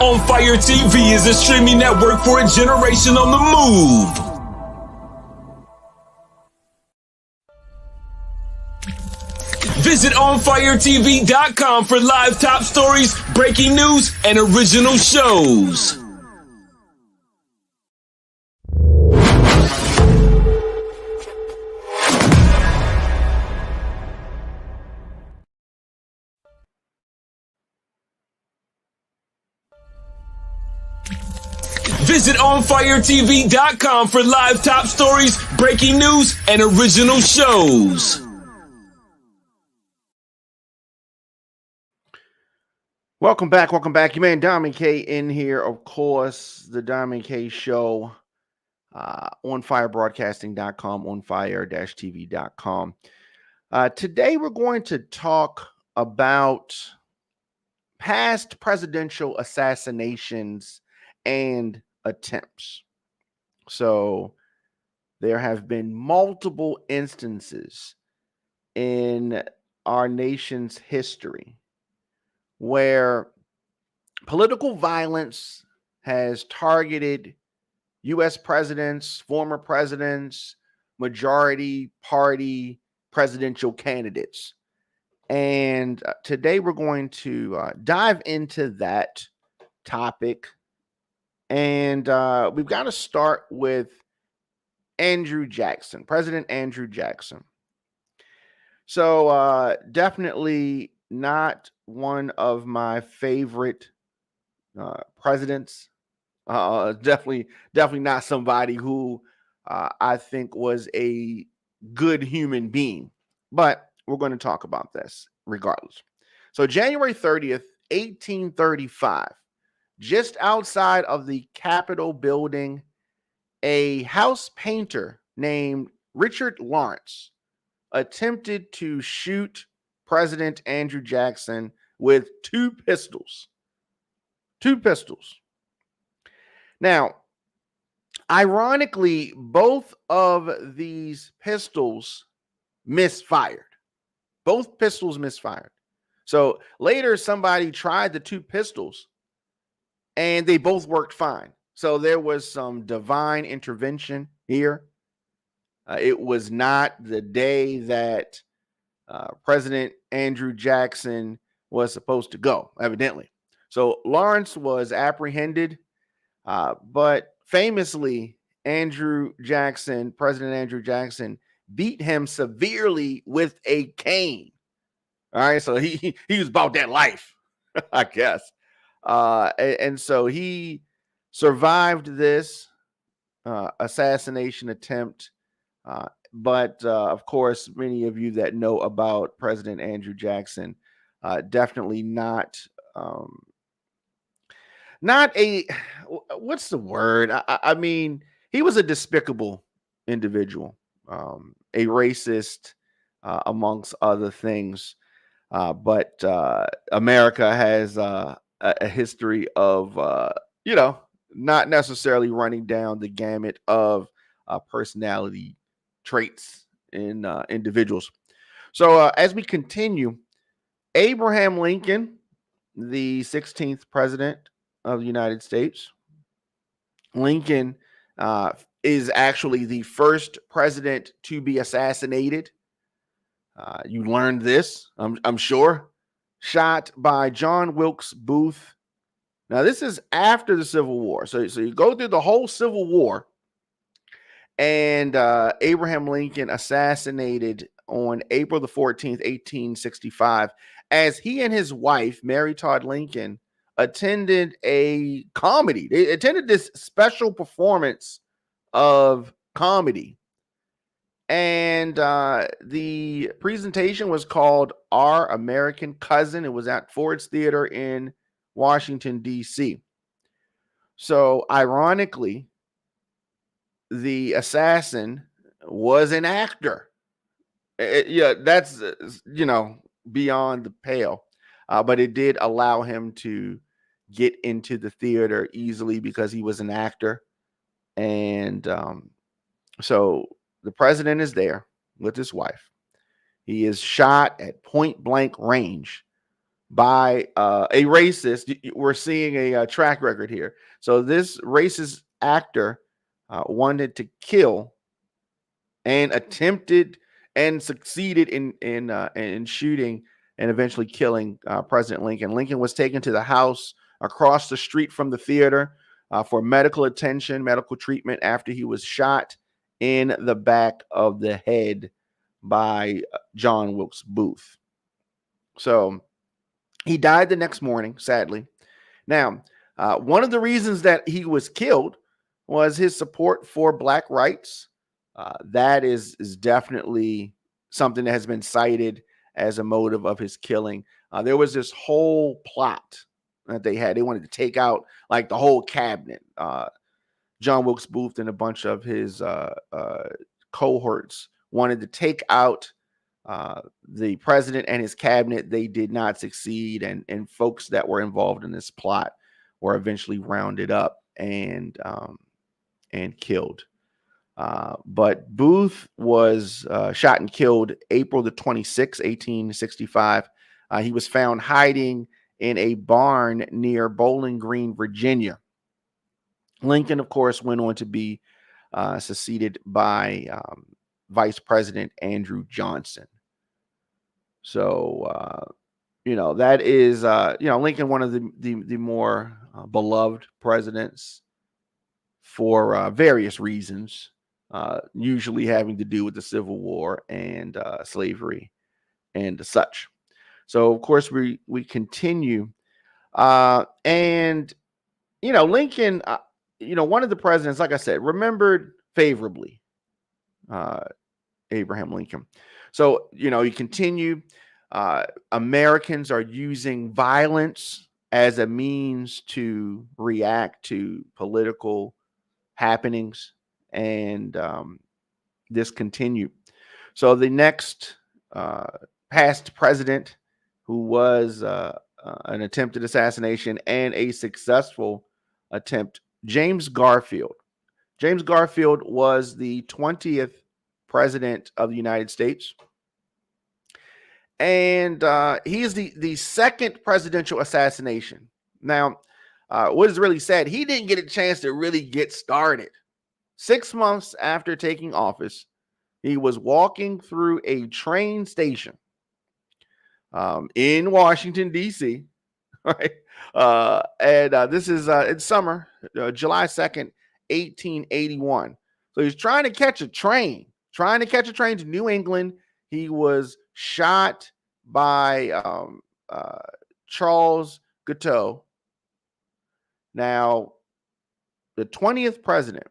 ONFIRE TV is a streaming network for a generation on the move. Visit ONFIRE-TV.com for live top stories, breaking news, and original shows. Visit ONFIRE-TV.com for live top stories, breaking news, and original shows. Welcome back. Your man Diamond K in here, of course, the Diamond K Show, OnFireBroadcasting.com, OnFire-TV.com. Today we're going to talk about past presidential assassinations and attempts. So there have been multiple instances in our nation's history where political violence has targeted U.S. presidents, former presidents, majority party presidential candidates. And today we're going to dive into that topic. And we've got to start with Andrew Jackson, President Andrew Jackson. So definitely not one of my favorite presidents. Definitely not somebody who I think was a good human being. But we're going to talk about this regardless. So January 30th, 1835, just outside of the Capitol building, a house painter named Richard Lawrence attempted to shoot President Andrew Jackson with two pistols. Now, ironically, both of these pistols misfired. So later, somebody tried the two pistols and they both worked fine. So there was some divine intervention here. It was not the day that President Andrew Jackson was supposed to go, evidently. So Lawrence was apprehended, but famously, President Andrew Jackson, beat him severely with a cane. All right, so he was about that life, I guess. And so he survived this assassination attempt. But of course, many of you that know about President Andrew Jackson, definitely not a, what's the word? I mean, he was a despicable individual, a racist, amongst other things. But America has a history of, not necessarily running down the gamut of personality traits in individuals. So as we continue, Abraham Lincoln, the 16th president of the United States, Lincoln is actually the first president to be assassinated. You learned this, I'm sure. Shot by John Wilkes Booth. Now, this is after the Civil War. So you go through the whole Civil War, and Abraham Lincoln assassinated on April the 14th, 1865, as he and his wife, Mary Todd Lincoln, attended a comedy. They attended this special performance of comedy. And the presentation was called Our American Cousin. It was at Ford's Theater in Washington, D.C. So, ironically, the assassin was an actor. That's, beyond the pale. But it did allow him to get into the theater easily because he was an actor. And so the president is there with his wife. He is shot at point blank range by a racist. We're seeing a track record here. So this racist actor wanted to kill and attempted and succeeded in shooting and eventually killing President Lincoln. Lincoln was taken to the house across the street from the theater for medical attention, medical treatment after he was shot in the back of the head by John Wilkes Booth. So he died the next morning, sadly. Now, one of the reasons that he was killed was his support for Black rights. That is definitely something that has been cited as a motive of his killing. There was this whole plot that they had. They wanted to take out like the whole cabinet. John Wilkes Booth and a bunch of his cohorts wanted to take out the president and his cabinet. They did not succeed, and folks that were involved in this plot were eventually rounded up and killed. But Booth was shot and killed April the 26th, 1865. He was found hiding in a barn near Bowling Green, Virginia. Lincoln, of course, went on to be succeeded by Vice President Andrew Johnson. So, that is, Lincoln, one of the more beloved presidents for various reasons, usually having to do with the Civil War and slavery and such. So, of course, we continue. And, Lincoln, one of the presidents, like I said, remembered favorably Abraham Lincoln. So, you continue. Americans are using violence as a means to react to political happenings, and this continued. So the next past president, who was an attempted assassination and a successful attempt, James Garfield. James Garfield was the 20th president of the United States. And he is the second presidential assassination. Now, what is really sad, he didn't get a chance to really get started. 6 months after taking office, he was walking through a train station in Washington, D.C., right? And this is in summer, July 2nd, 1881. So he's trying to catch a train to New England. He was shot by Charles Guiteau. Now, the 20th president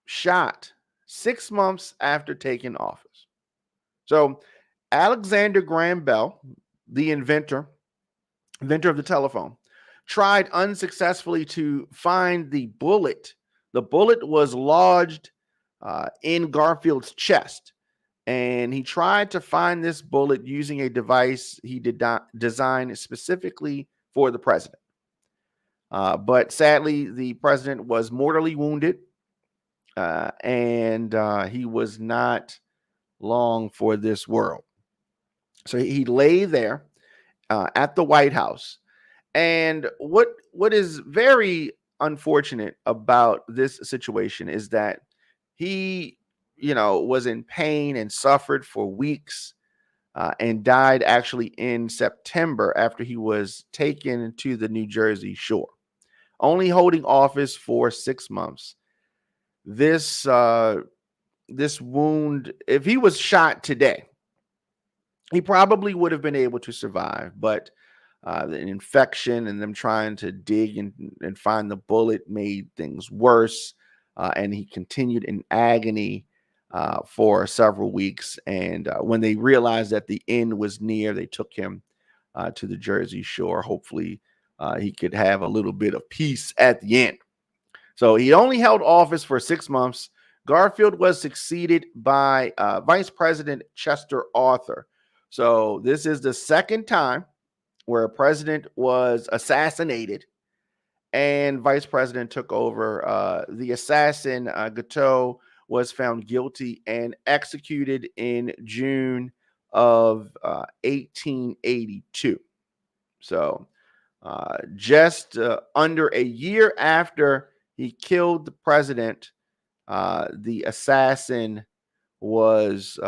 shot 6 months after taking office. So Alexander Graham Bell, the inventor of the telephone, tried unsuccessfully to find the bullet. The bullet was lodged in Garfield's chest, and he tried to find this bullet using a device he did not design specifically for the president. But sadly, the president was mortally wounded, and he was not long for this world. So he lay there at the White House. And what is very unfortunate about this situation is that he, was in pain and suffered for weeks, and died actually in September after he was taken to the New Jersey shore, only holding office for 6 months. This wound, if he was shot today, he probably would have been able to survive, but the infection and them trying to dig and find the bullet made things worse, and he continued in agony for several weeks. And when they realized that the end was near, they took him to the Jersey shore. Hopefully, he could have a little bit of peace at the end. So he only held office for 6 months. Garfield was succeeded by Vice President Chester Arthur. So this is the second time where a president was assassinated and vice president took over. The assassin, Guiteau, was found guilty and executed in June of 1882. So just under a year after he killed the president, the assassin was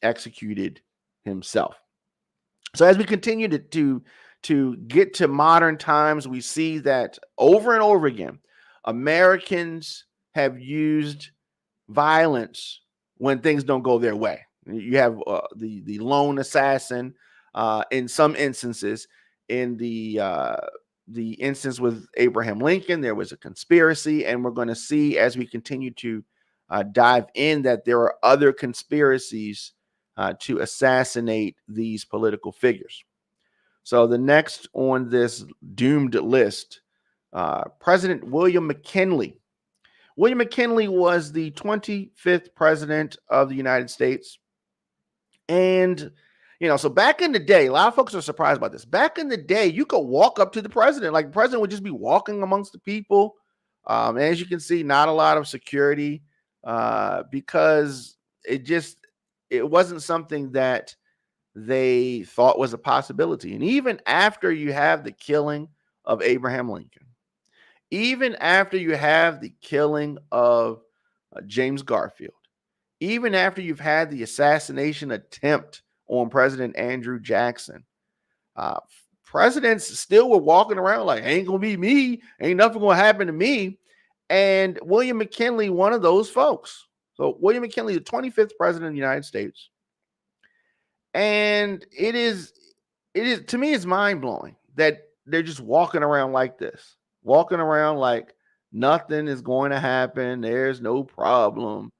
executed himself. So as we continue to get to modern times, we see that over and over again, Americans have used violence when things don't go their way. You have the lone assassin in some instances. In the instance with Abraham Lincoln, there was a conspiracy, and we're going to see as we continue to dive in that there are other conspiracies to assassinate these political figures. So the next on this doomed list, President William McKinley. William McKinley was the 25th president of the United States. And, so back in the day, a lot of folks are surprised about this. Back in the day, you could walk up to the president. Like the president would just be walking amongst the people. And as you can see, not a lot of security because it wasn't something that they thought was a possibility. And even after you have the killing of Abraham Lincoln, even after you have the killing of James Garfield, even after you've had the assassination attempt on President Andrew Jackson, presidents still were walking around like, ain't gonna be me, ain't nothing gonna happen to me. And William McKinley, one of those folks. So William McKinley, the 25th president of the United States. And it is to me, it's mind-blowing that they're just walking around like this, walking around like nothing is going to happen. There's no problem,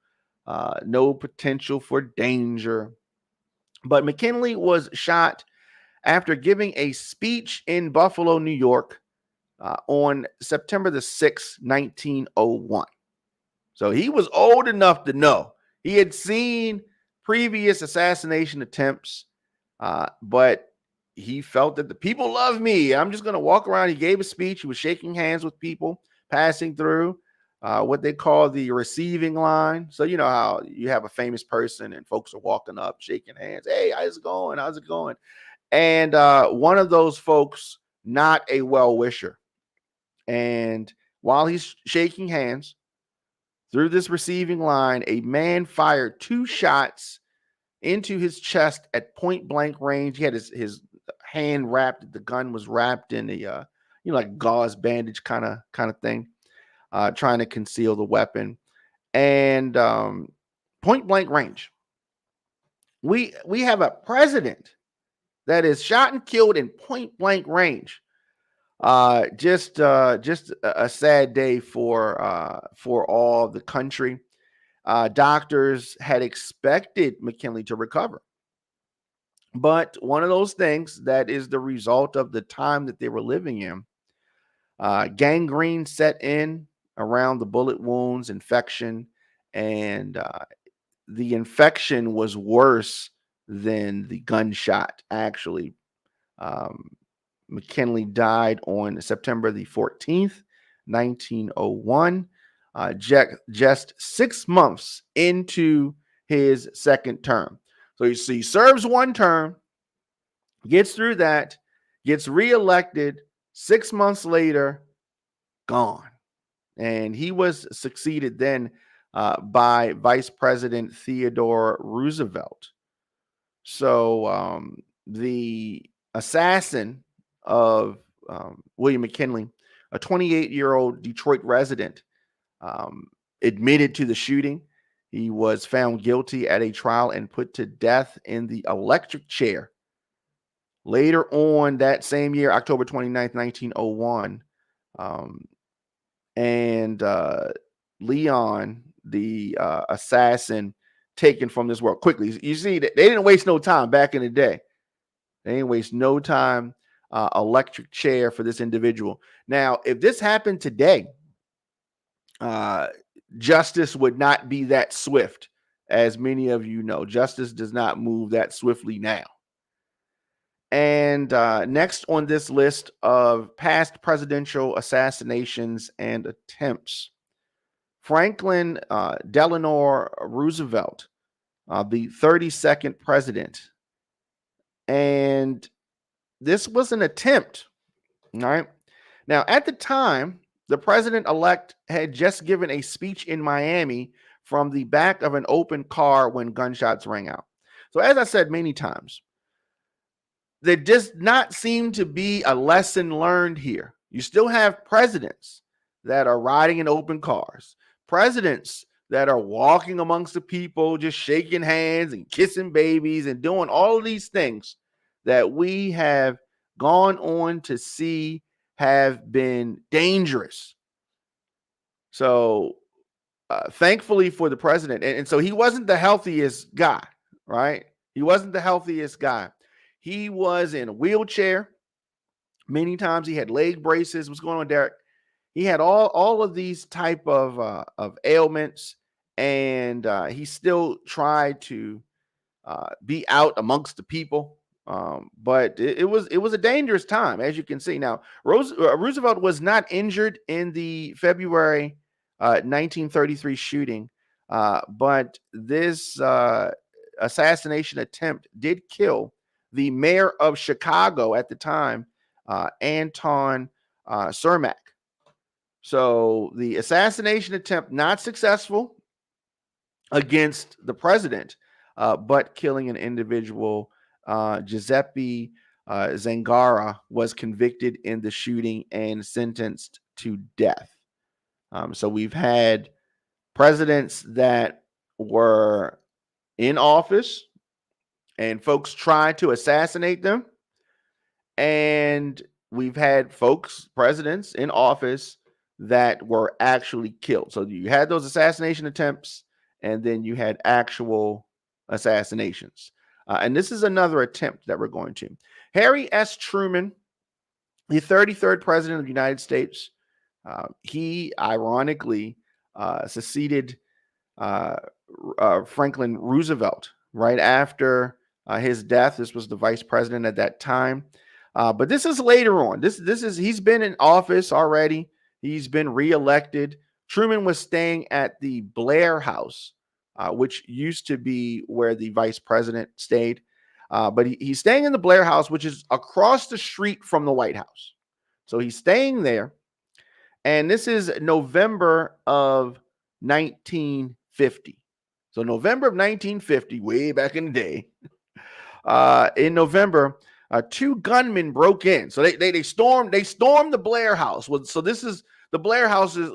no potential for danger. But McKinley was shot after giving a speech in Buffalo, New York, on September the 6th, 1901. So he was old enough to know. He had seen previous assassination attempts, but he felt that the people love me. I'm just going to walk around. He gave a speech. He was shaking hands with people passing through what they call the receiving line. So you know how you have a famous person and folks are walking up, shaking hands. Hey, how's it going? How's it going? And one of those folks, not a well-wisher. And while he's shaking hands through this receiving line, a man fired 2 shots into his chest at point blank range. He had his hand wrapped. The gun was wrapped in a like gauze bandage kind of thing, trying to conceal the weapon. And point blank range. We have a president that is shot and killed in point blank range. Just a sad day for all the country. Doctors had expected McKinley to recover, but one of those things that is the result of the time that they were living in. Gangrene set in around the bullet wounds, infection, and the infection was worse than the gunshot. Actually, McKinley died on September the 14th, 1901, just 6 months into his second term. So you see, he serves 1 term, gets through that, gets reelected. 6 months later, gone. And he was succeeded then by Vice President Theodore Roosevelt. So the assassin of William McKinley, a 28-year-old Detroit resident, admitted to the shooting. He was found guilty at a trial and put to death in the electric chair. Later on that same year, October 29th, 1901, and Leon, the assassin, taken from this world quickly. You see that they didn't waste no time back in the day. They didn't waste no time. Electric chair for this individual. Now, if this happened today, justice would not be that swift, as many of you know. Justice does not move that swiftly now. And next on this list of past presidential assassinations and attempts, Franklin Delano Roosevelt, the 32nd president. And this was an attempt. All right. Now, at the time, the president-elect had just given a speech in Miami from the back of an open car when gunshots rang out. So, as I said many times, there does not seem to be a lesson learned here. You still have presidents that are riding in open cars, presidents that are walking amongst the people, just shaking hands and kissing babies and doing all of these things that we have gone on to see have been dangerous. So, thankfully for the president, and so he wasn't the healthiest guy, right? He wasn't the healthiest guy. He was in a wheelchair. Many times he had leg braces. What's going on, Derek? He had all of these type of ailments, and he still tried to be out amongst the people. But it was a dangerous time, as you can see. Now, Roosevelt was not injured in the February 1933 shooting, but this assassination attempt did kill the mayor of Chicago at the time, Anton Cermak. So the assassination attempt not successful against the president, but killing an individual. Giuseppe Zangara was convicted in the shooting and sentenced to death. So we've had presidents that were in office and folks tried to assassinate them. And we've had presidents in office that were actually killed. So you had those assassination attempts, and then you had actual assassinations. And this is another attempt that we're going to. Harry S. Truman, the 33rd president of the United States, he ironically succeeded Franklin Roosevelt right after his death. This was the vice president at that time. But this is later on. He's been in office already. He's been reelected. Truman was staying at the Blair House, which used to be where the vice president stayed. But he's staying in the Blair House, which is across the street from the White House. So he's staying there. And this is November of 1950. So November of 1950, way back in the day. In November, two gunmen broke in. So they stormed the Blair House. So this is the Blair House is,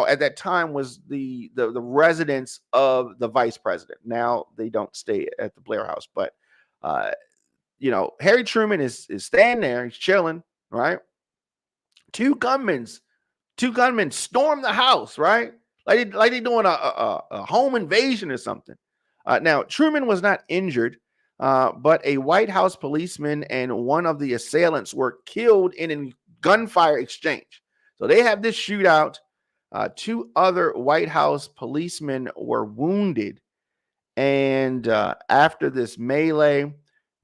at that time was the residence of the vice president. Now they don't stay at the Blair House, but Harry Truman is staying there. He's chilling, right? Two gunmen storm the house, right? Like they doing a home invasion or something. Now Truman was not injured. But a White House policeman and one of the assailants were killed in a gunfire exchange. So they have this shootout. Two other White House policemen were wounded. And after this melee,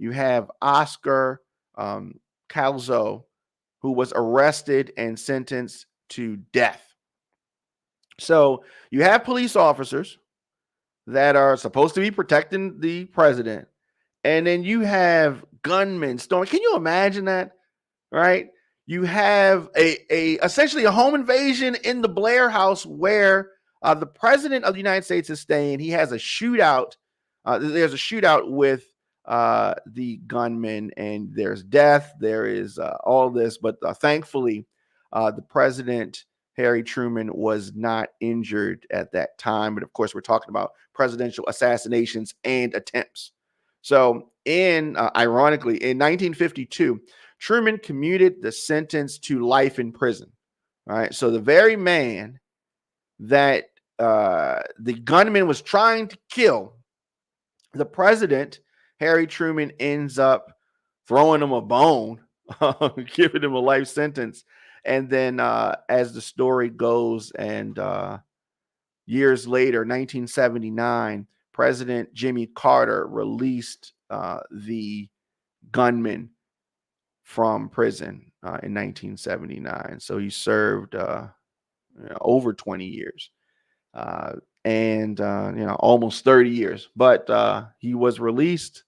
you have Oscar Calzo, who was arrested and sentenced to death. So you have police officers that are supposed to be protecting the president. And then you have gunmen storming. Can you imagine that? Right? You have essentially a home invasion in the Blair House where the president of the United States is staying. He has a shootout. There's a shootout with the gunmen, and there's death. There is all this, but thankfully, the president, Harry Truman, was not injured at that time. But of course, we're talking about presidential assassinations and attempts. So ironically, in 1952, Truman commuted the sentence to life in prison. All right. So the very man that the gunman was trying to kill, the president, Harry Truman, ends up throwing him a bone, giving him a life sentence. And then as the story goes, and years later, 1979, President Jimmy Carter released the gunman from prison in 1979. So he served over 20 years and almost 30 years. But he was released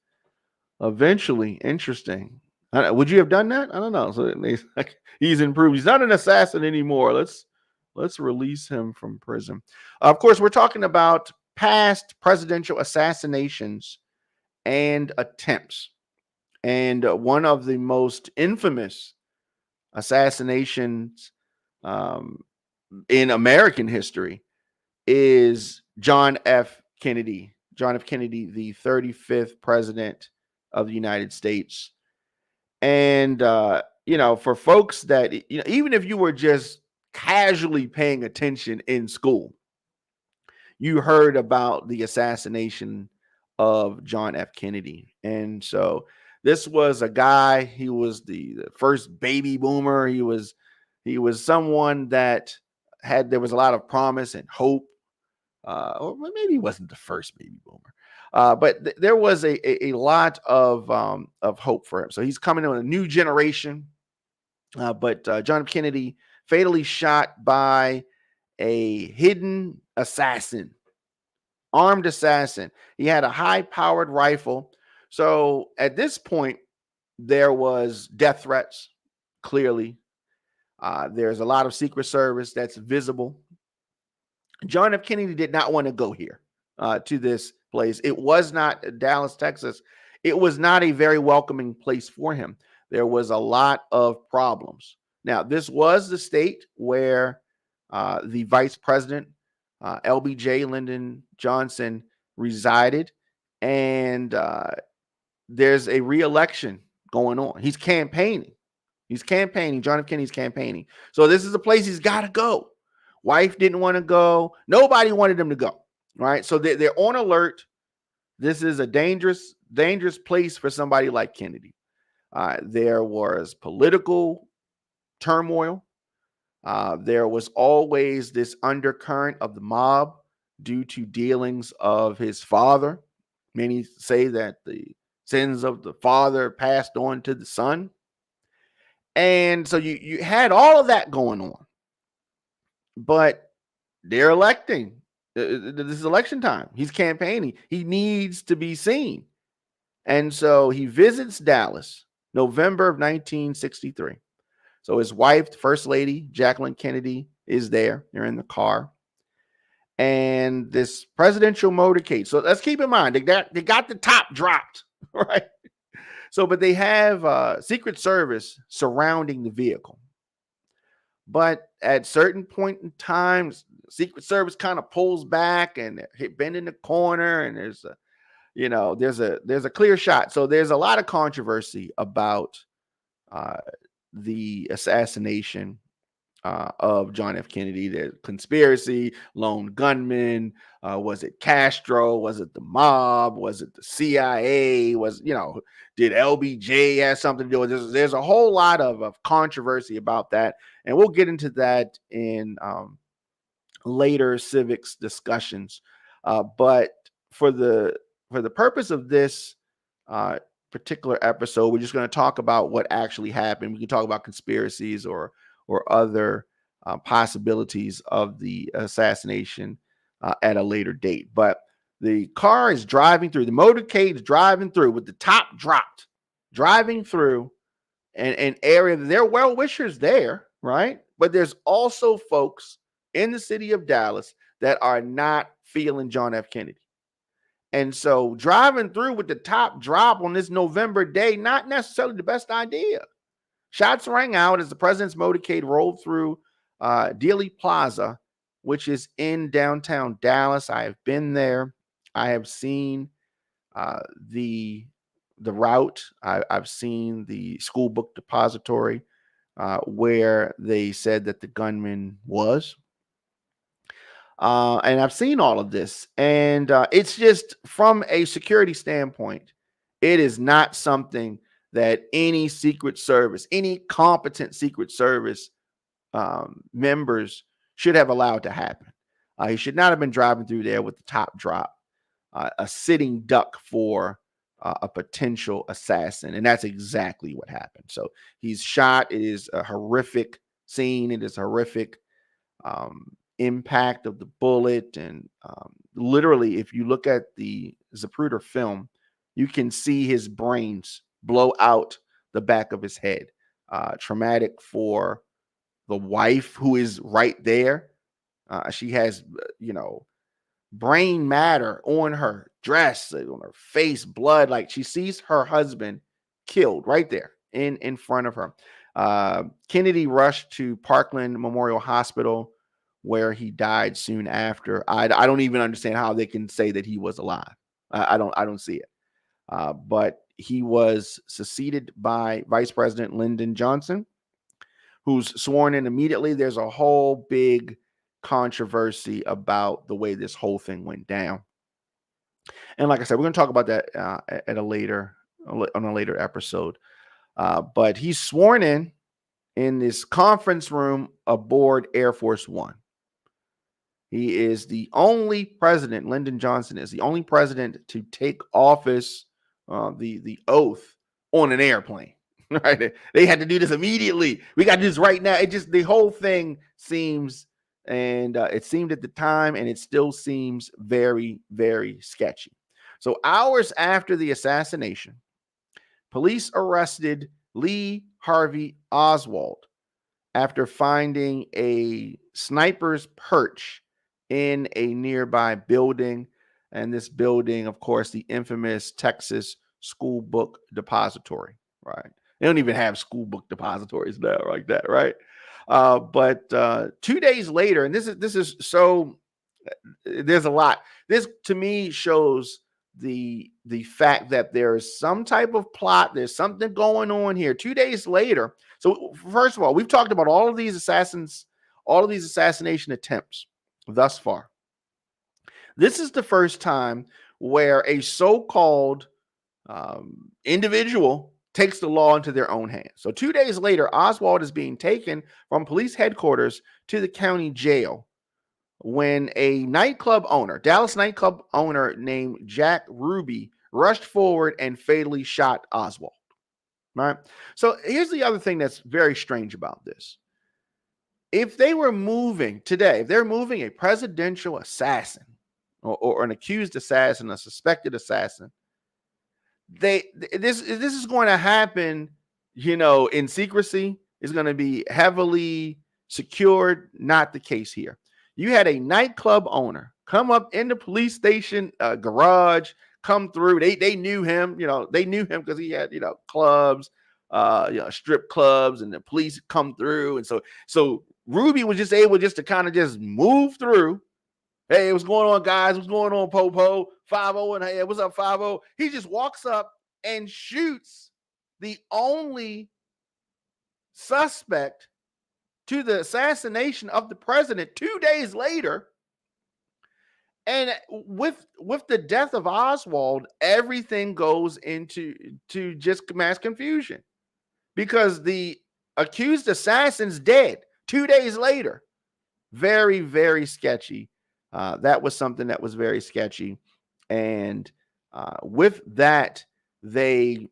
eventually. Interesting. Would you have done that? I don't know. So like, he's improved. He's not an assassin anymore. Let's release him from prison. Of course, we're talking about past presidential assassinations and attempts. And one of the most infamous assassinations um, in American history is John F. Kennedy. John F. Kennedy, the 35th president of the United States. And for folks that even if you were just casually paying attention in school, you heard about the assassination of John F. Kennedy. And so this was a guy, he was the first baby boomer. He was someone that there was a lot of promise and hope. Or maybe he wasn't the first baby boomer. But there was a lot of hope for him. So he's coming in a new generation. But John F. Kennedy fatally shot by a hidden assassin, armed assassin. He had a high-powered rifle. So at this point, there was death threats, clearly. There's a lot of Secret Service that's visible. John F. Kennedy did not want to go here to this place. It was not Dallas, Texas. It was not a very welcoming place for him. There was a lot of problems. Now, this was the state where the vice president, LBJ Lyndon Johnson, resided. And there's a re-election going on. He's campaigning. John F. Kennedy's campaigning. So this is a place he's got to go. Wife didn't want to go. Nobody wanted him to go. Right. So they're on alert. This is a dangerous place for somebody like Kennedy. There was political turmoil. There was always this undercurrent of the mob due to dealings of his father. Many say that the sins of the father passed on to the son. And so you had all of that going on. But they're electing. This is election time. He's campaigning. He needs to be seen. And so he visits Dallas, November of 1963. So his wife, First Lady Jacqueline Kennedy, is there. They're in the car. And this presidential motorcade. So let's keep in mind, they got the top dropped, right? So, but they have Secret Service surrounding the vehicle. But at certain point in times, Secret Service kind of pulls back and bend in the corner, and there's a clear shot. So there's a lot of controversy about the assassination of John F. Kennedy. The conspiracy, lone gunman. Was it Castro? Was it the mob? Was it the CIA? Did LBJ have something to do with this? There's a whole lot of controversy about that. And we'll get into that in later civics discussions. But for the purpose of this particular episode, we're just going to talk about what actually happened. We can talk about conspiracies or other possibilities of the assassination at a later date. But the car is driving through, the motorcade is driving through with the top dropped, driving through an area. There are well-wishers there, right? But there's also folks in the city of Dallas that are not feeling John F. Kennedy. And so driving through with the top drop on this November day, not necessarily the best idea. Shots rang out as the president's motorcade rolled through Dealey Plaza, which is in downtown Dallas. I have been there. I have seen the route. I've seen the school book depository where they said that the gunman was. And I've seen all of this. And it's just from a security standpoint, it is not something that any Secret Service, any competent Secret Service members should have allowed to happen. He should not have been driving through there with the top drop, a sitting duck for a potential assassin. And that's exactly what happened. So he's shot. It is a horrific scene. It is horrific impact of the bullet. And literally, if you look at the Zapruder film, you can see his brains blow out the back of his head. Traumatic for the wife who is right there. She has, brain matter on her dress, on her face, blood. Like she sees her husband killed right there in front of her. Kennedy rushed to Parkland Memorial Hospital, where he died soon after. I don't even understand how they can say that he was alive. I don't see it. But he was succeeded by Vice President Lyndon Johnson, who's sworn in immediately. There's a whole big controversy about the way this whole thing went down. And like I said, we're going to talk about that on a later episode. But he's sworn in this conference room aboard Air Force One. He is the only president, Lyndon Johnson is the only president to take office, the oath, on an airplane. Right? They had to do this immediately. We got to do this right now. It just, the whole thing seems, and it seemed at the time, and it still seems very, very sketchy. So hours after the assassination, police arrested Lee Harvey Oswald after finding a sniper's perch in a nearby building. And this building, of course, the infamous Texas School Book Depository, right? They don't even have school book depositories now like that, right? But 2 days later, and this is so, there's a lot. This to me shows the fact that there is some type of plot. There's something going on here. 2 days later. So first of all, we've talked about all of these assassination attempts thus far. This is the first time where a so-called individual takes the law into their own hands. So 2 days later, Oswald is being taken from police headquarters to the county jail when a Dallas nightclub owner named Jack Ruby rushed forward and fatally shot Oswald. Right? So here's the other thing that's very strange about this. If they were moving today, if they're moving a presidential assassin or an accused assassin, a suspected assassin, this is going to happen, in secrecy. It's going to be heavily secured. Not the case here. You had a nightclub owner come up in the police station garage, come through. They knew him. They knew him because he had clubs, strip clubs, and the police come through. And so Ruby was just able to kind of just move through. Hey, what's going on, guys? What's going on, Popo? 5-0, and hey, what's up, 5-0? He just walks up and shoots the only suspect to the assassination of the president 2 days later. And with the death of Oswald, everything goes into just mass confusion because the accused assassin's dead 2 days later. Very, very sketchy. That was something that was very sketchy. And with that, they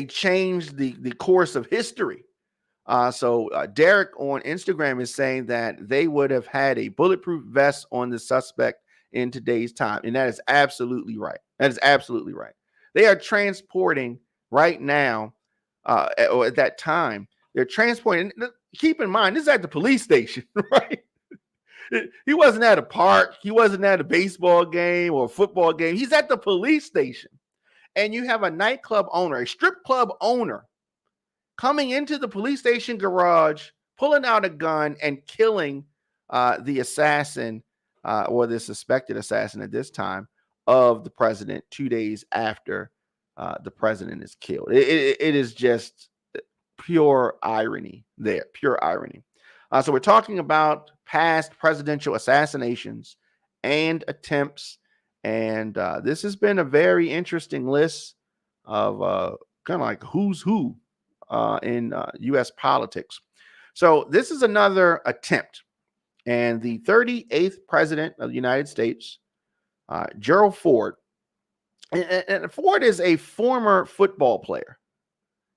changed the course of history. So Derek on Instagram is saying that they would have had a bulletproof vest on the suspect in today's time. And that is absolutely right. That is absolutely right. They are transporting right now, or at that time, they're transporting. Keep in mind, this is at the police station, right? He wasn't at a park. He wasn't at a baseball game or a football game. He's at the police station. And you have a nightclub owner, a strip club owner, coming into the police station garage, pulling out a gun and killing the assassin or the suspected assassin at this time of the president 2 days after the president is killed. It is just pure irony there, pure irony. So we're talking about past presidential assassinations and attempts. And this has been a very interesting list of kind of like who's who in U.S. politics. So this is another attempt. And the 38th president of the United States, Gerald Ford, and Ford is a former football player.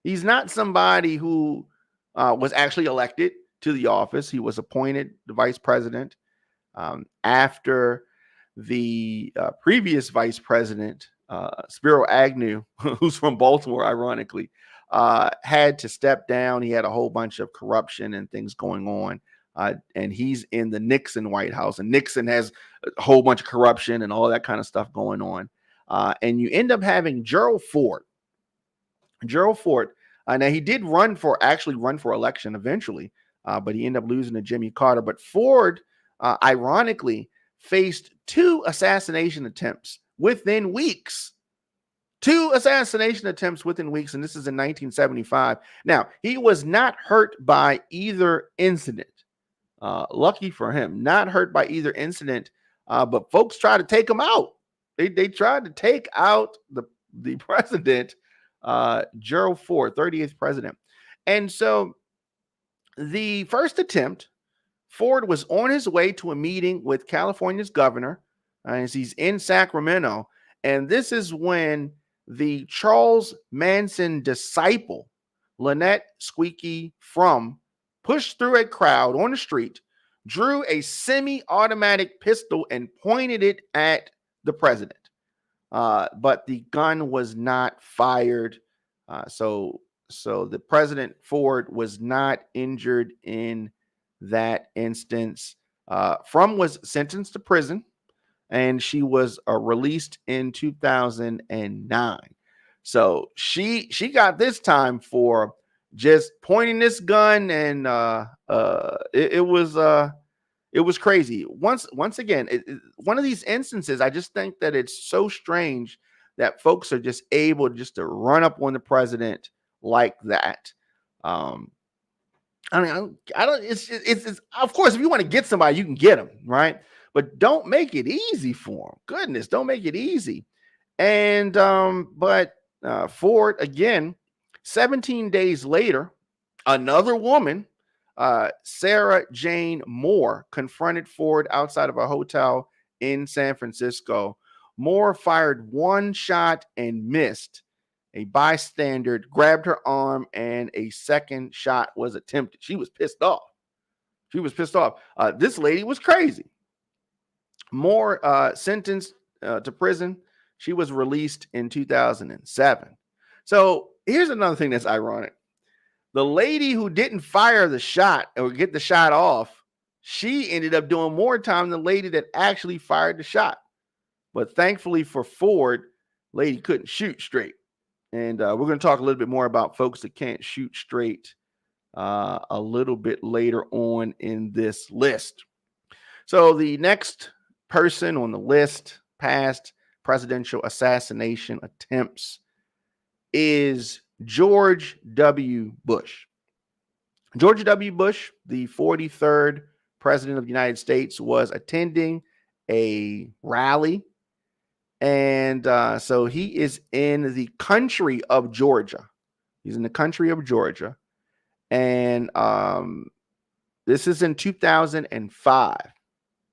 He's not somebody who was actually elected to the office. He was appointed the vice president after the previous vice president, Spiro Agnew, who's from Baltimore, ironically, had to step down. He had a whole bunch of corruption and things going on. And he's in the Nixon White House, and Nixon has a whole bunch of corruption and all that kind of stuff going on. And you end up having Gerald Ford. Gerald Ford. Now he did run for election eventually, but he ended up losing to Jimmy Carter. But Ford, ironically, faced 2 assassination attempts within weeks. 2 assassination attempts within weeks, and this is in 1975. Now, he was not hurt by either incident. Lucky for him, not hurt by either incident, but folks tried to take him out. They tried to take out the president, Gerald Ford, 38th president. And so the first attempt, Ford was on his way to a meeting with California's governor, as he's in Sacramento. And this is when the Charles Manson disciple, Lynette Squeaky Frum, pushed through a crowd on the street, drew a semi-automatic pistol, and pointed it at the president. But the gun was not fired. So the President Ford was not injured in that instance. Frum was sentenced to prison, and she was released in 2009. So she got this time for just pointing this gun, and it was crazy. Once again, one of these instances, I just think that it's so strange that folks are just able just to run up on the president like that. I mean, I don't. It's of course, if you want to get somebody, you can get them, right? But don't make it easy for them. Goodness, don't make it easy. And but Ford, again, 17 days later, another woman, Sarah Jane Moore, confronted Ford outside of a hotel in San Francisco. Moore fired one shot and missed. A bystander grabbed her arm, and a second shot was attempted. She was pissed off. This lady was crazy. Moore sentenced to prison. She was released in 2007. So here's another thing that's ironic. The lady who didn't fire the shot or get the shot off, she ended up doing more time than the lady that actually fired the shot. But thankfully for Ford, lady couldn't shoot straight. And we're going to talk a little bit more about folks that can't shoot straight a little bit later on in this list. So the next person on the list, past presidential assassination attempts, is George W. Bush. George W. Bush, the 43rd president of the United States, was attending a rally. And so he is in the country of Georgia. He's in the country of Georgia. And this is in 2005.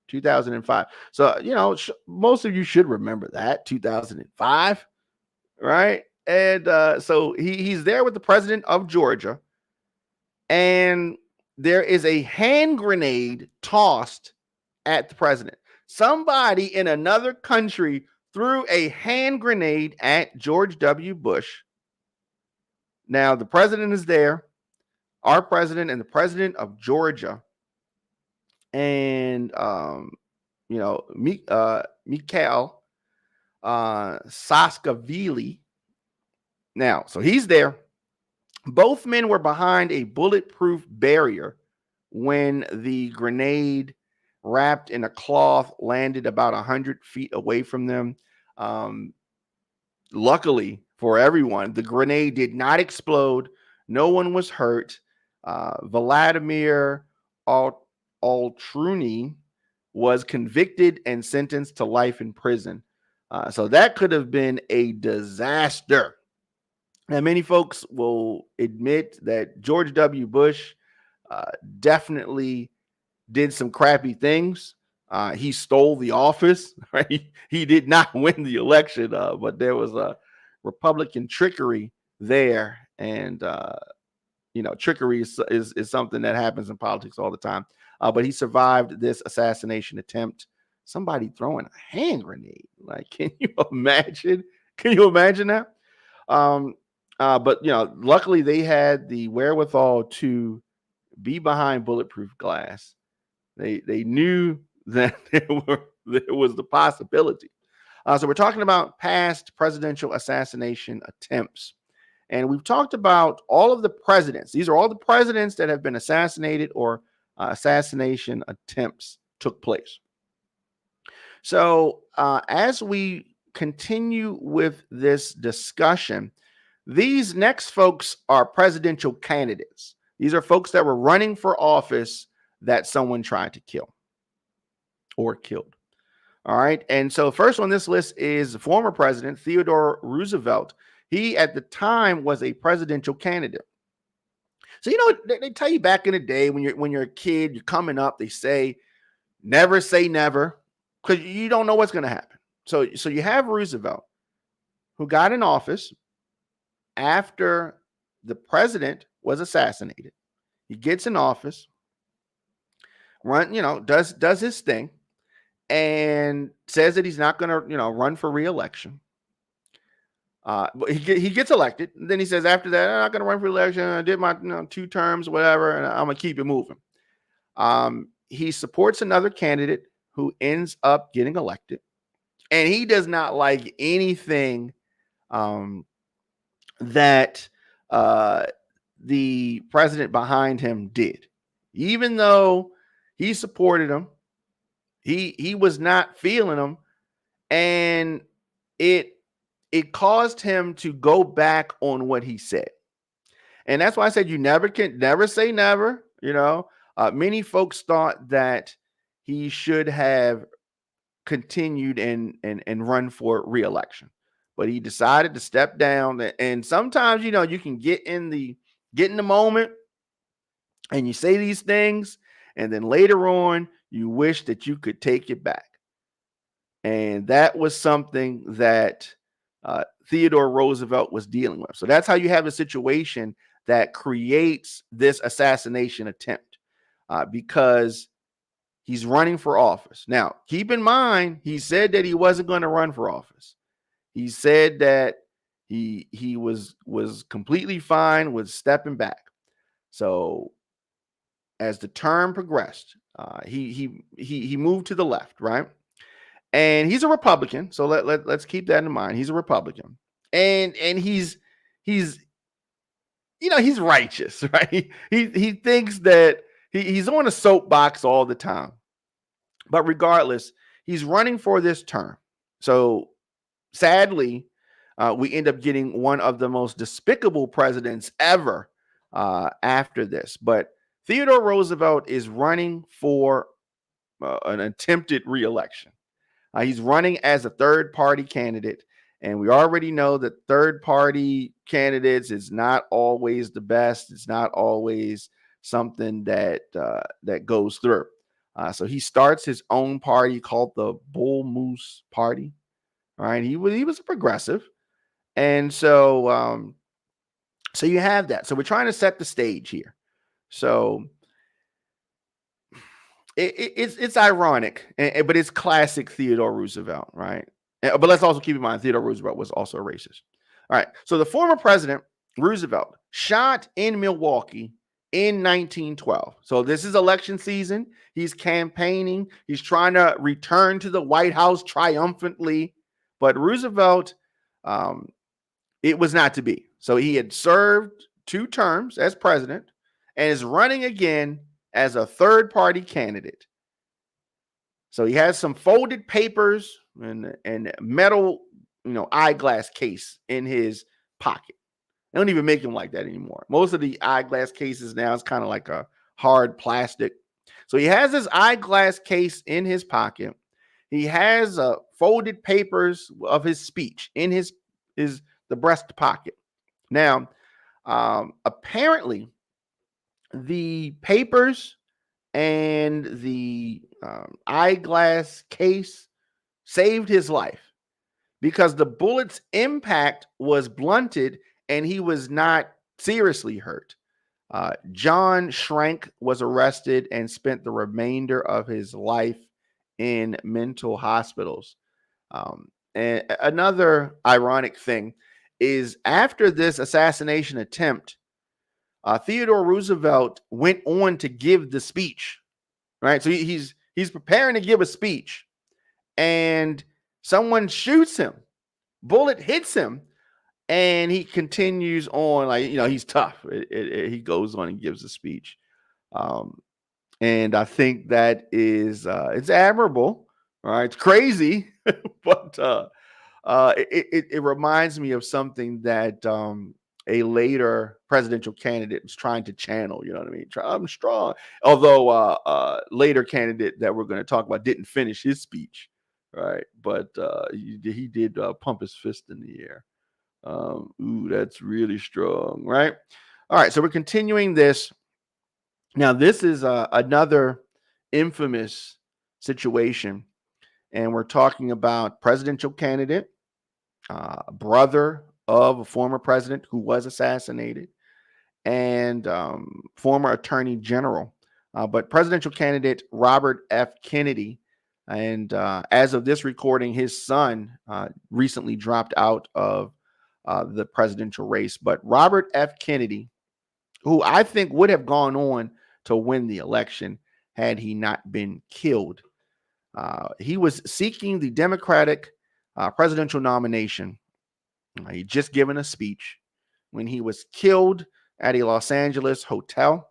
2005. So, you know, most of you should remember that, 2005, right? And so he's there with the president of Georgia. And there is a hand grenade tossed at the president. Somebody in another country threw a hand grenade at George W. Bush. Now, the president is there, our president and the president of Georgia. And, you know, Mikhail Saakashvili. Now, so he's there. Both men were behind a bulletproof barrier when the grenade wrapped in a cloth landed about 100 feet away from them. Luckily for everyone, the grenade did not explode. No one was hurt. Vladimir Altruni was convicted and sentenced to life in prison. So that could have been a disaster. Now, many folks will admit that George W. Bush definitely did some crappy things. He stole the office, right? He did not win the election, but there was a Republican trickery there. And, you know, trickery is something that happens in politics all the time. But he survived this assassination attempt. Somebody throwing a hand grenade. Like, can you imagine? Can you imagine that? But luckily they had the wherewithal to be behind bulletproof glass. They knew that there was the possibility. So we're talking about past presidential assassination attempts. And we've talked about all of the presidents. These are all the presidents that have been assassinated or assassination attempts took place. So as we continue with this discussion, these next folks are presidential candidates. These are folks that were running for office that someone tried to kill or killed. All right. And so first on this list is former President Theodore Roosevelt. He at the time was a presidential candidate. So they tell you back in the day when you're a kid, you're coming up, they say never, because you don't know what's going to happen. So you have Roosevelt, who got in office after the president was assassinated. He gets in office, does his thing, and says that he's not going to, run for re-election. But he gets elected. And then he says after that, I'm not going to run for election. I did my 2 terms, whatever, and I'm going to keep it moving. He supports another candidate who ends up getting elected, and he does not like anything that the president behind him did. Even though he supported him, he was not feeling him, and it caused him to go back on what he said. And that's why I said you never say never. Many folks thought that he should have continued and run for re-election, but he decided to step down. And sometimes, you can get in the moment and you say these things, and then later on you wish that you could take it back. And that was something that Theodore Roosevelt was dealing with. So that's how you have a situation that creates this assassination attempt, because he's running for office. Now, keep in mind, he said that he wasn't going to run for office. He said that he was completely fine with stepping back. So as the term progressed, he moved to the left, right? And he's a Republican, so let's keep that in mind. He's a Republican, and he's righteous, right? He thinks that he's on a soapbox all the time, but regardless, he's running for this term. So sadly, we end up getting one of the most despicable presidents ever after this. But Theodore Roosevelt is running for an attempted re-election. He's running as a third-party candidate, and we already know that third-party candidates is not always the best. It's not always something that goes through. So he starts his own party called the Bull Moose Party. All right, he was a progressive, and so you have that. So we're trying to set the stage here. So it's ironic, but it's classic Theodore Roosevelt, right? But let's also keep in mind Theodore Roosevelt was also a racist. All right, so the former president Roosevelt shot in Milwaukee in 1912. So this is election season. He's campaigning. He's trying to return to the White House triumphantly. But Roosevelt, it was not to be. So he had served 2 terms as president and is running again as a third-party candidate. So he has some folded papers and metal, eyeglass case in his pocket. They don't even make them like that anymore. Most of the eyeglass cases now is kind of like a hard plastic. So he has his eyeglass case in his pocket. He has folded papers of his speech in the breast pocket. Now, apparently, the papers and the eyeglass case saved his life because the bullet's impact was blunted and he was not seriously hurt. John Schrank was arrested and spent the remainder of his life in mental hospitals. And another ironic thing is after this assassination attempt, Theodore Roosevelt went on to give the speech, right? So he's preparing to give a speech, and someone shoots him. Bullet hits him, and he continues on like, he's tough. He goes on and gives a speech. And I think that is it's admirable. All right, it's crazy, but it reminds me of something that a later presidential candidate was trying to channel. You know what I mean? I'm strong. Although later candidate that we're going to talk about didn't finish his speech, right? But he did pump his fist in the air. Ooh, that's really strong, right? All right, so we're continuing this. Now, this is another infamous situation, and we're talking about presidential candidate, brother of a former president who was assassinated, and former attorney general, but presidential candidate Robert F. Kennedy. And as of this recording, his son recently dropped out of the presidential race. But Robert F. Kennedy, who I think would have gone on to win the election had he not been killed. He was seeking the Democratic presidential nomination. He'd just given a speech when he was killed at a Los Angeles hotel.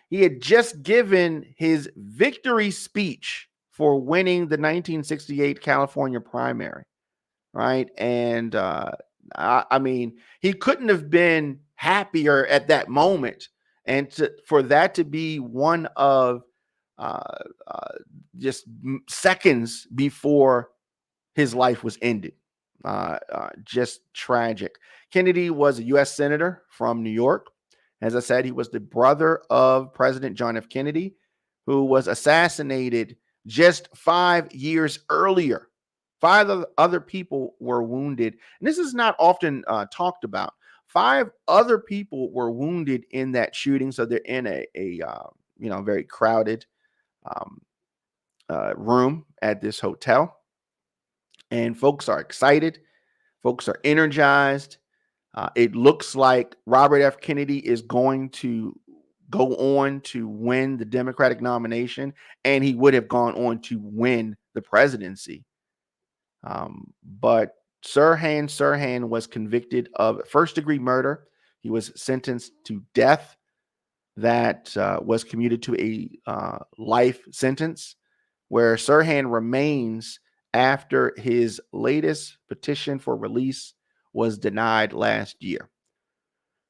He had just given his victory speech for winning the 1968 California primary, right? And I mean, he couldn't have been happier at that moment. And for that to be one of just seconds before his life was ended. Just tragic. Kennedy was a U.S. Senator from New York. As I said, he was the brother of President John F. Kennedy, who was assassinated just 5 years earlier. 5 other people were wounded. And this is not often talked about. 5 other people were wounded in that shooting. So they're in a very crowded room at this hotel. And folks are excited. Folks are energized. It looks like Robert F. Kennedy is going to go on to win the Democratic nomination, and he would have gone on to win the presidency. But Sirhan was convicted of first-degree murder. He was sentenced to death that was commuted to a life sentence, where Sirhan remains after his latest petition for release was denied last year.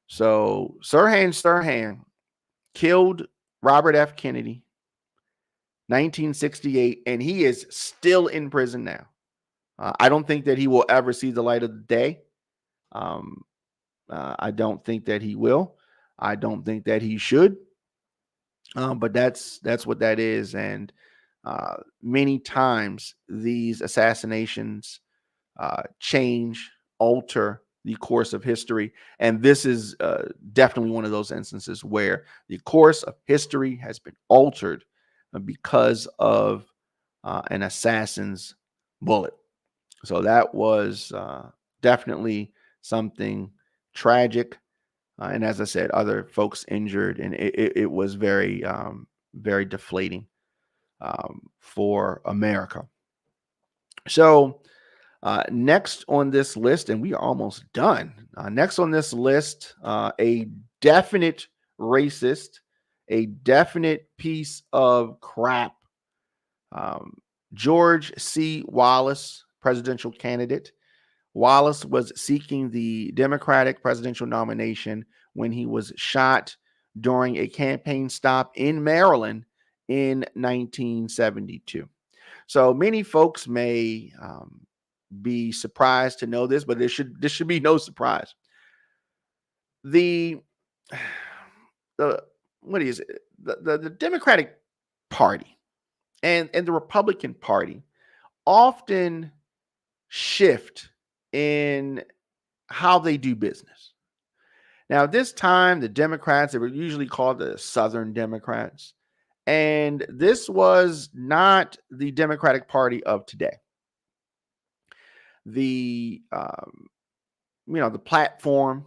So Sirhan killed Robert F. Kennedy, 1968, and he is still in prison now. I don't think that he will ever see the light of the day. I don't think that he will. I don't think that he should. But that's what that is. And many times these assassinations change, alter the course of history. And this is definitely one of those instances where the course of history has been altered because of an assassin's bullet. So that was definitely something tragic. And as I said, other folks injured, and it was very, very deflating for America. So next on this list, and we are almost done. Next on this list, a definite racist, a definite piece of crap. George C. Wallace, presidential candidate. Wallace was seeking the Democratic presidential nomination when he was shot during a campaign stop in Maryland in 1972. So many folks may be surprised to know this, but this should be no surprise. The Democratic Party and the Republican Party often shift in how they do business. Now, at this time, the Democrats, they were usually called the Southern Democrats, and this was not the Democratic Party of today. The the platform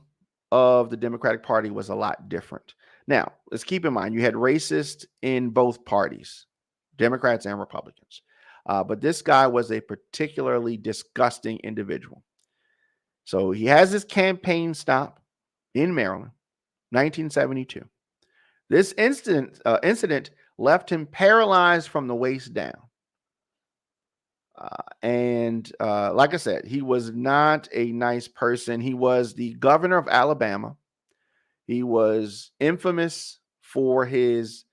of the Democratic Party was a lot different. Now, let's keep in mind, you had racists in both parties, Democrats and Republicans. But this guy was a particularly disgusting individual. So he has his campaign stop in Maryland, 1972. This incident left him paralyzed from the waist down. And like I said, he was not a nice person. He was the governor of Alabama. He was infamous for his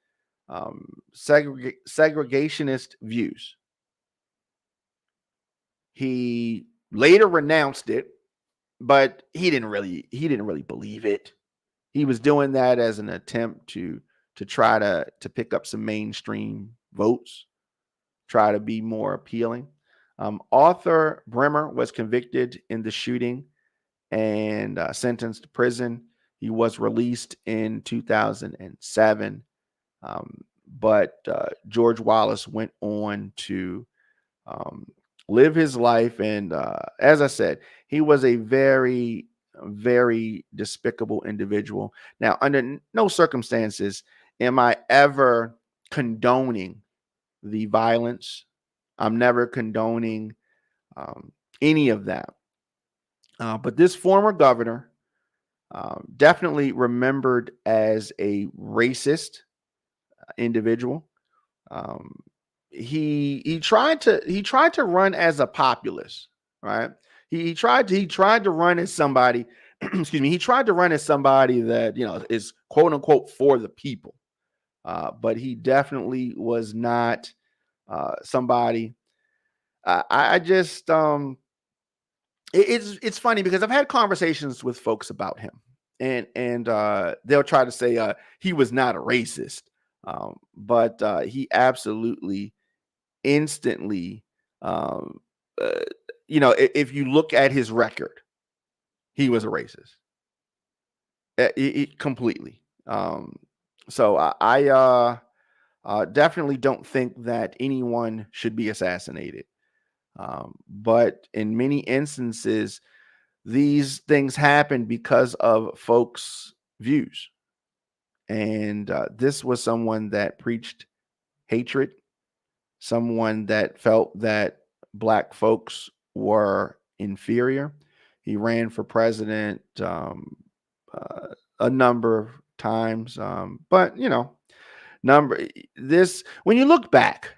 segregationist views. He later renounced it, but he didn't really believe it. He was doing that as an attempt to try to pick up some mainstream votes, try to be more appealing. Arthur Bremer was convicted in the shooting and sentenced to prison. He was released in 2007. But George Wallace went on to live his life. And as I said, he was a very, very despicable individual. Now, under no circumstances am I ever condoning the violence. I'm never condoning any of that. But this former governor, definitely remembered as a racist individual. He tried to run as a populist, right? He tried to run as somebody. Excuse me. He tried to run as somebody that is quote unquote for the people, but he definitely was not somebody. I just it's funny because I've had conversations with folks about him, and they'll try to say he was not a racist, but he absolutely instantly, if you look at his record, he was a racist, completely. So I definitely don't think that anyone should be assassinated. But in many instances, these things happen because of folks' views. And this was someone that preached hatred, someone that felt that Black folks were inferior. He ran for president a number of times. But, when you look back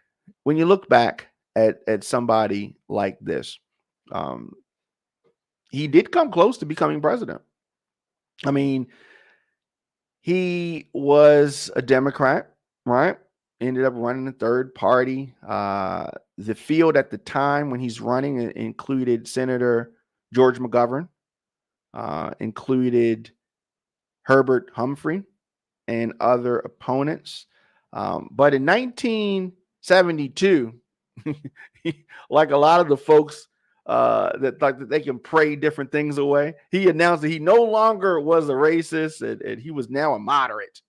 at somebody like this, he did come close to becoming president. I mean, he was a Democrat, right? Ended up running the third party. The field at the time when he's running included Senator George McGovern, included Herbert Humphrey, and other opponents. But in 1972, like a lot of the folks that thought that they can pray different things away, he announced that he no longer was a racist and he was now a moderate,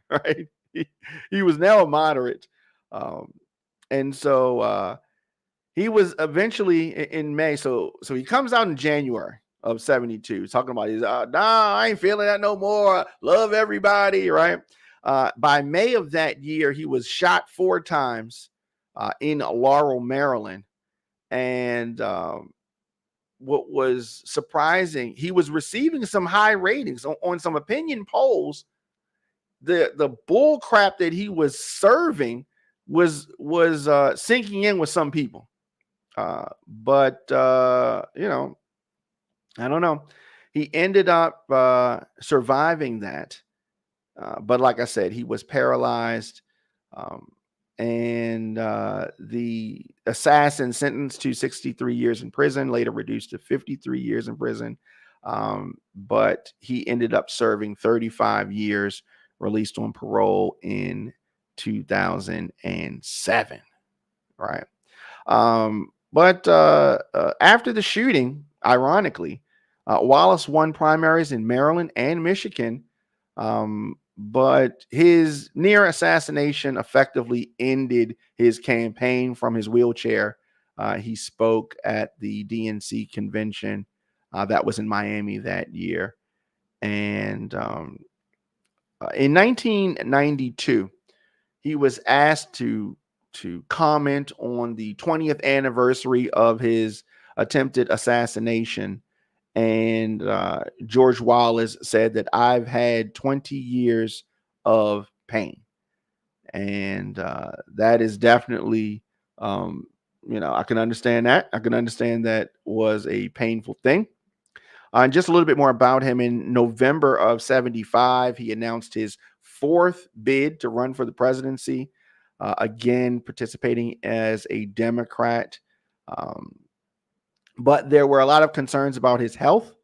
right? He was now a moderate. And so he was eventually in May. So he comes out in January of 72 talking about his, nah, I ain't feeling that no more. Love everybody, right? By May of that year, he was shot 4 times in Laurel, Maryland. And what was surprising, he was receiving some high ratings on some opinion polls. The bull crap that he was serving was sinking in with some people. But I don't know. He ended up surviving that. But like I said, he was paralyzed. And the assassin sentenced to 63 years in prison, later reduced to 53 years in prison. But he ended up serving 35 years, released on parole in 2007. Right. But after the shooting, ironically, Wallace won primaries in Maryland and Michigan. But his near assassination effectively ended his campaign from his wheelchair. He spoke at the DNC convention that was in Miami that year. And in 1992, he was asked to comment on the 20th anniversary of his attempted assassination. And George Wallace said that I've had 20 years of pain. And that is definitely, I can understand that. I can understand that was a painful thing. And just a little bit more about him. In November of 75, he announced his fourth bid to run for the presidency, again, participating as a Democrat. But there were a lot of concerns about his health,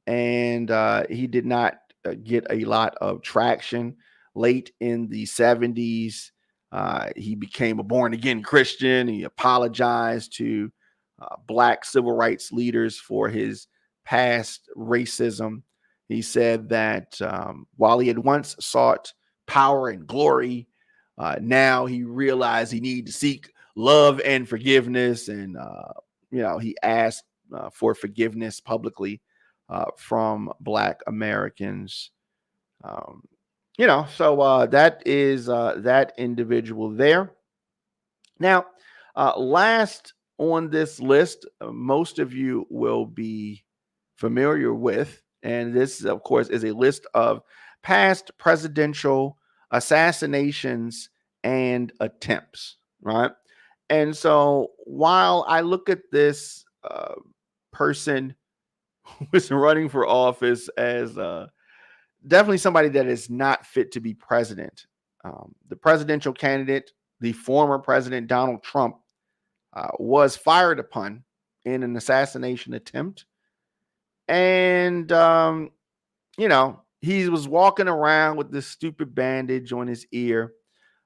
and he did not get a lot of traction. Late in the 70s, he became a born-again Christian. He apologized to Black civil rights leaders for his past racism. He said that while he had once sought power and glory, now he realized he needed to seek love and forgiveness. And, he asked for forgiveness publicly from Black Americans. So that is that individual there. Now, last on this list, most of you will be familiar with, and this, of course, is a list of past presidential assassinations and attempts, right? And so while I look at this person who is running for office as definitely somebody that is not fit to be president, the presidential candidate, the former president Donald Trump, was fired upon in an assassination attempt. And, he was walking around with this stupid bandage on his ear.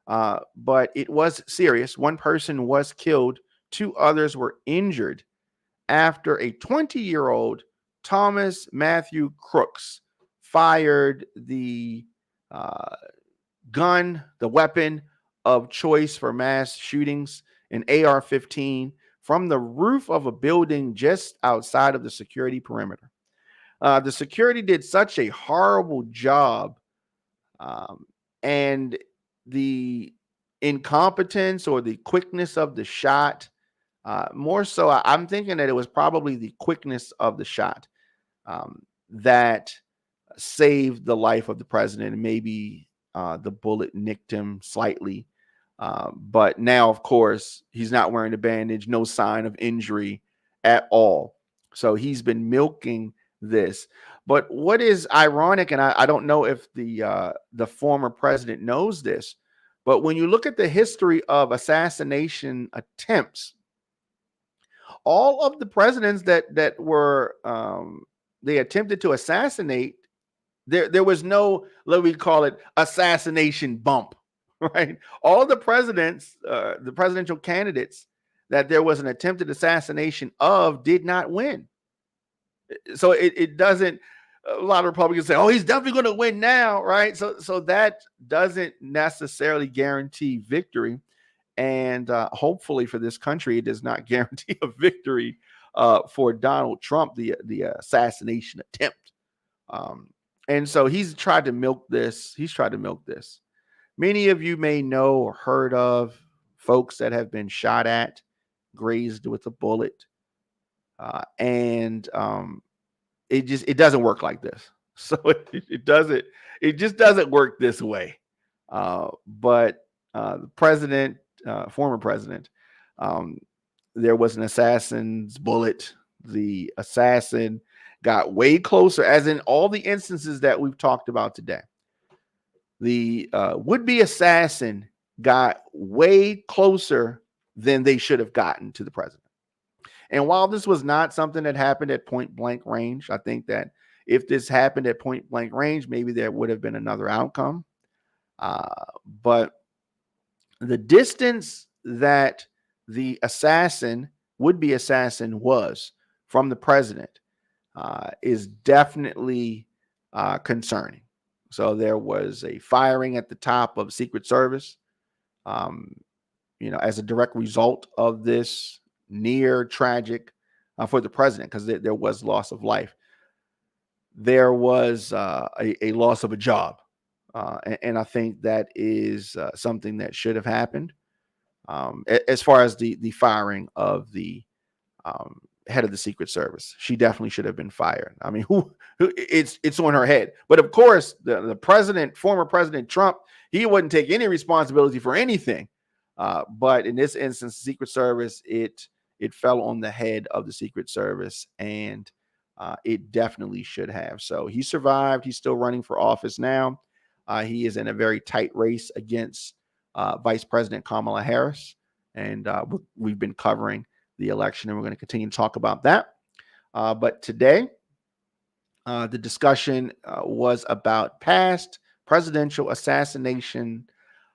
But it was serious. One person was killed. 2 others were injured after a 20-year-old Thomas Matthew Crooks fired the gun, the weapon of choice for mass shootings, an AR-15, from the roof of a building just outside of the security perimeter. The security did such a horrible job, and the incompetence or the quickness of the shot, more so, I'm thinking that it was probably the quickness of the shot that saved the life of the president, and maybe the bullet nicked him slightly. But now, of course, he's not wearing a bandage, no sign of injury at all. So he's been milking this. But what is ironic, and I don't know if the former president knows this, but when you look at the history of assassination attempts, all of the presidents that were they attempted to assassinate, there was no, let me call it, assassination bump, right? All the presidents, the presidential candidates that there was an attempted assassination of did not win. So it doesn't, a lot of Republicans say, oh, he's definitely going to win now, right? So that doesn't necessarily guarantee victory. And hopefully for this country, it does not guarantee a victory for Donald Trump, the assassination attempt. And so he's tried to milk this. Many of you may know or heard of folks that have been shot at, grazed with a bullet. And it doesn't work like this. So it just doesn't work this way. But the president, former president, there was an assassin's bullet. The assassin got way closer, as in all the instances that we've talked about today. The would-be assassin got way closer than they should have gotten to the president. And while this was not something that happened at point blank range, I think that if this happened at point blank range, maybe there would have been another outcome. But the distance that the would-be assassin was from the president is definitely concerning. So there was a firing at the top of Secret Service, as a direct result of this near tragic for the president, because there was loss of life. There was a loss of a job. And I think that is something that should have happened. As far as the firing of the head of the Secret Service, she definitely should have been fired. I mean, who it's on her head. But of course, the president, former President Trump, he wouldn't take any responsibility for anything. But in this instance, the Secret Service, it fell on the head of the Secret Service, and it definitely should have. So he survived. He's still running for office now. He is in a very tight race against Vice President Kamala Harris, and we've been covering the election, and we're going to continue to talk about that. But today, the discussion was about past presidential assassination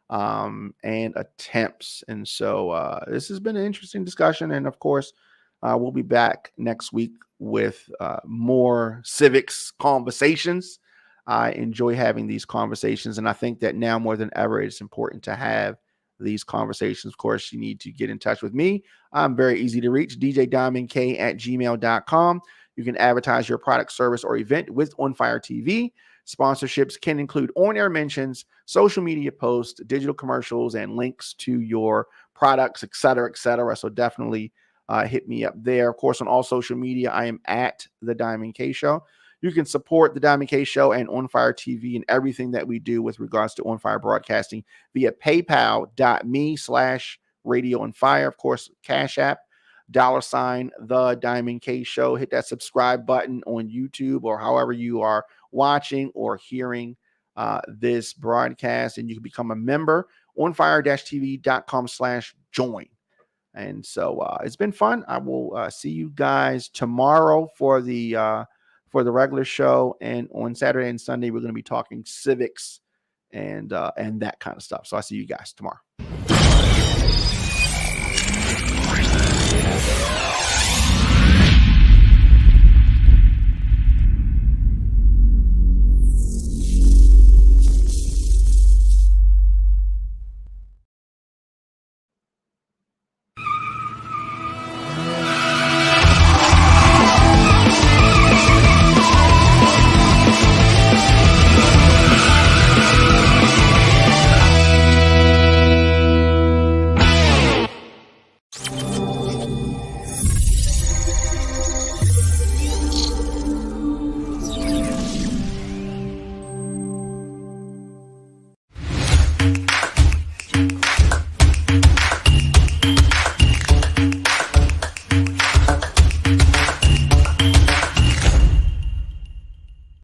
and attempts. And so this has been an interesting discussion. And of course, we'll be back next week with more civics conversations. I enjoy having these conversations, and I think that now more than ever, it's important to have these conversations. Of course, you need to get in touch with me. I'm very easy to reach, djdiamondk at gmail.com. You can advertise your product, service, or event with ONFIRE-TV. Sponsorships can include on-air mentions, social media posts, digital commercials, and links to your products, et cetera, et cetera. So definitely hit me up there. Of course, on all social media, I am at The Diamond K Show. You can support The Diamond K Show and ONFIRE-TV and everything that we do with regards to OnFire Broadcasting via paypal.me/Radio on Fire. Of course, Cash App, $ The Diamond K Show. Hit that subscribe button on YouTube or however you are watching or hearing this broadcast, and you can become a member on OnFIRE-TV.com/join. And so it's been fun. I will see you guys tomorrow for the regular show, and on Saturday and Sunday we're going to be talking civics and that kind of stuff. So I'll see you guys tomorrow.